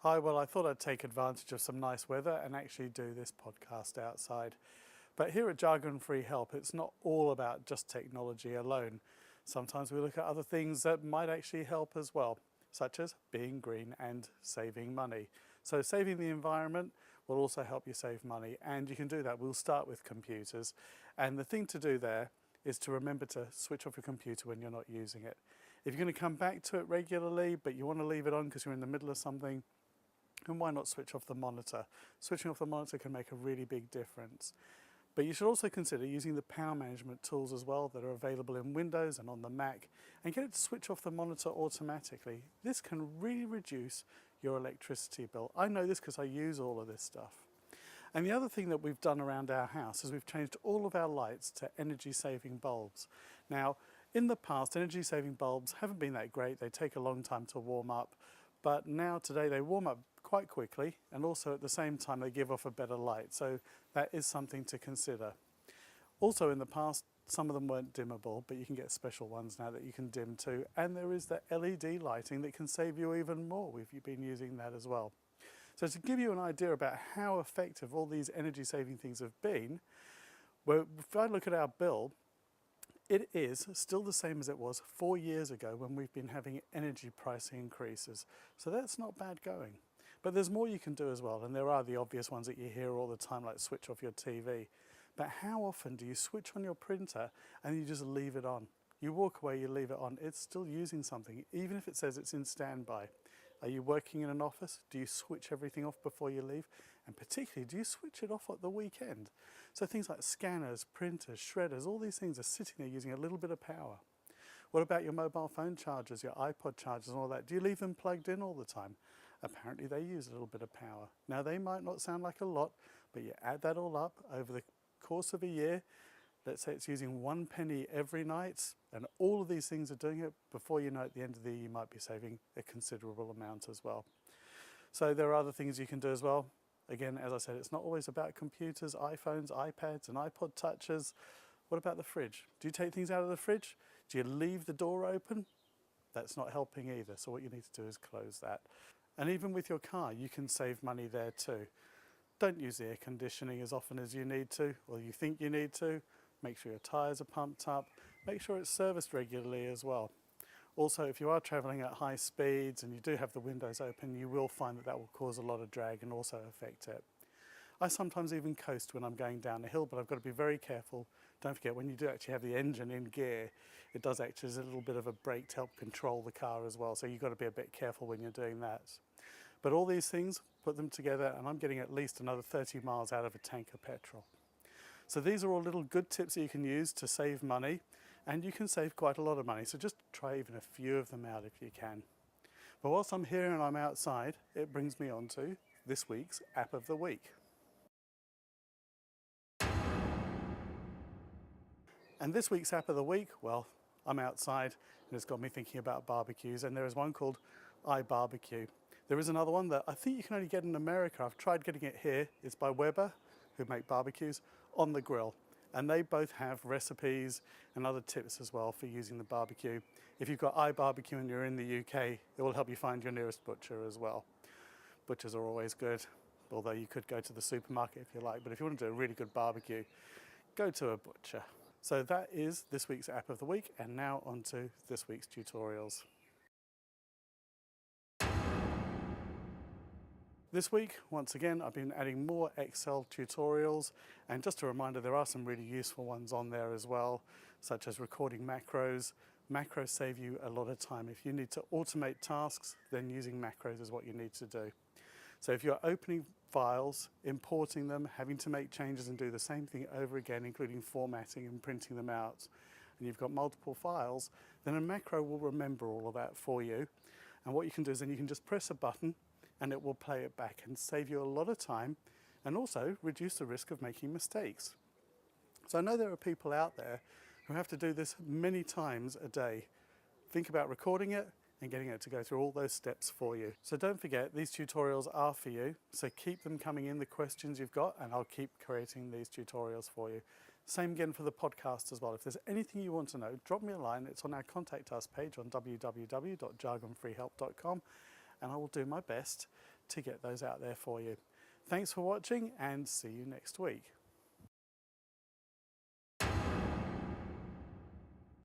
Hi, well, I thought I'd take advantage of some nice weather and actually do this podcast outside. But here at Jargon Free Help, it's not all about just technology alone. Sometimes we look at other things that might actually help as well, such as being green and saving money. So saving the environment will also help you save money, and you can do that. We'll start with computers. And the thing to do there is to remember to switch off your computer when you're not using it. If you're going to come back to it regularly, but you want to leave it on because you're in the middle of something, and why not switch off the monitor? Switching off the monitor can make a really big difference. But you should also consider using the power management tools as well that are available in Windows and on the Mac, and get it to switch off the monitor automatically. This can really reduce your electricity bill. I know this because I use all of this stuff. And the other thing that we've done around our house is we've changed all of our lights to energy saving bulbs. Now, in the past, energy saving bulbs haven't been that great. They take a long time to warm up, but now today they warm up quite quickly, and also at the same time they give off a better light, so that is something to consider. Also, in the past, some of them weren't dimmable, but you can get special ones now that you can dim to, and there is the LED lighting that can save you even more if you've been using that as well. So to give you an idea about how effective all these energy saving things have been, well, if I look at our bill, it is still the same as it was 4 years ago when we've been having energy price increases. So that's not bad going. But there's more you can do as well, and there are the obvious ones that you hear all the time, like switch off your TV. But how often do you switch on your printer and you just leave it on? You walk away, you leave it on, it's still using something, even if it says it's in standby. Are you working in an office? Do you switch everything off before you leave? And particularly, do you switch it off at the weekend? So things like scanners, printers, shredders, all these things are sitting there using a little bit of power. What about your mobile phone chargers, your iPod chargers and all that? Do you leave them plugged in all the time? Apparently they use a little bit of power. Now they might not sound like a lot, but you add that all up over the course of a year, let's say it's using 1 penny every night, and all of these things are doing it, before you know, at the end of the year you might be saving a considerable amount as well. So there are other things you can do as well. Again, as I said, it's not always about computers, iPhones, iPads and iPod touches. What about the fridge? Do you take things out of the fridge? Do you leave the door open? That's not helping either, so what you need to do is close that. And even with your car, you can save money there too. Don't use the air conditioning as often as you need to, or you think you need to. Make sure your tyres are pumped up. Make sure it's serviced regularly as well. Also, if you are travelling at high speeds and you do have the windows open, you will find that that will cause a lot of drag and also affect it. I sometimes even coast when I'm going down a hill, but I've got to be very careful. Don't forget, when you do actually have the engine in gear, it does act as a little bit of a brake to help control the car as well. So you've got to be a bit careful when you're doing that. But all these things, put them together, and I'm getting at least another 30 miles out of a tank of petrol. So these are all little good tips that you can use to save money, and you can save quite a lot of money. So just try even a few of them out if you can. But whilst I'm here and I'm outside, it brings me on to this week's App of the Week. And this week's App of the Week, well, I'm outside and it's got me thinking about barbecues, and there is one called iBarbecue. There is another one that I think you can only get in America. I've tried getting it here. It's by Weber, who make barbecues on the grill. And they both have recipes and other tips as well for using the barbecue. If you've got iBarbecue and you're in the UK, it will help you find your nearest butcher as well. Butchers are always good, although you could go to the supermarket if you like. But if you want to do a really good barbecue, go to a butcher. So that is this week's App of the Week, and now on to this week's tutorials. This week, once again, I've been adding more Excel tutorials, and just a reminder, there are some really useful ones on there as well, such as recording macros. Macros save you a lot of time. If you need to automate tasks, then using macros is what you need to do. So if you're opening files, importing them, having to make changes and do the same thing over again, including formatting and printing them out, and you've got multiple files, then a macro will remember all of that for you. And what you can do is then you can just press a button and it will play it back and save you a lot of time, and also reduce the risk of making mistakes. So I know there are people out there who have to do this many times a day. Think about recording it and getting it to go through all those steps for you. So don't forget, these tutorials are for you, so keep them coming in, the questions you've got, and I'll keep creating these tutorials for you. Same again for the podcast as well. If there's anything you want to know, drop me a line. It's on our Contact Us page on www.jargonfreehelp.com, and I will do my best to get those out there for you. Thanks for watching and see you next week.